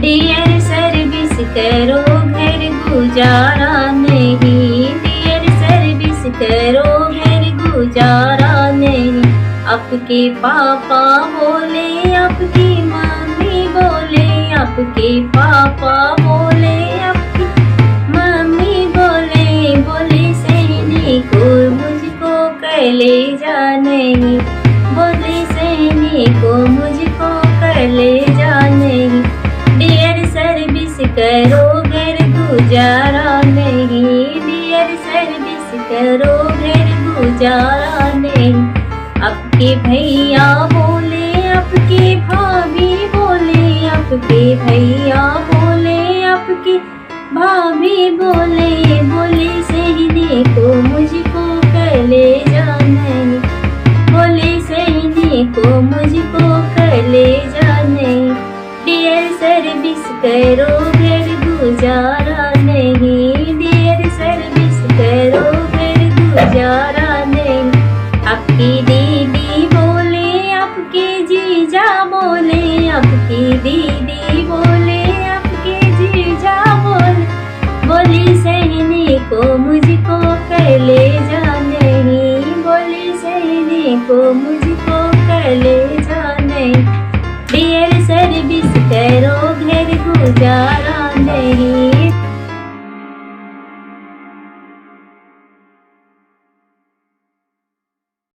Dear service करो घर गुजारा नहीं, डियर सर्विस करो घर गुजारा नहीं। आपके पापा बोले, आपकी मम्मी बोले, आपके पापा बोले, आपकी मम्मी बोले, बोले सैनिक को मुझको ले जा नहीं, बोले सैनिक को मुझको ले जा नहीं। डियर सर्विस करो घर गुजारा नहीं, डियर सर्विस करो घर गुजारा नहीं। आपके भैया बोले, आपके भाभी बोले, आपके भैया बोले, आपके भाभी बोले, बोले सैनिक को मुझको ले जा नहीं, बोले सैनिक को मुझको ले जा नहीं। डियर सर्विस करो घर गुजारा नहीं, डियर सर्विस करो घर गुजारा नहीं। आपकी दीदी बोले, आपके जीजा बोले, आपकी दीदी बोले, आपके जीजा बोले, बोले सैनिक को मुझको ले जा नहीं, बोले सैनिक को मुझको ले जा नहीं। डियर सर्विस करो घर गुजारा नहीं।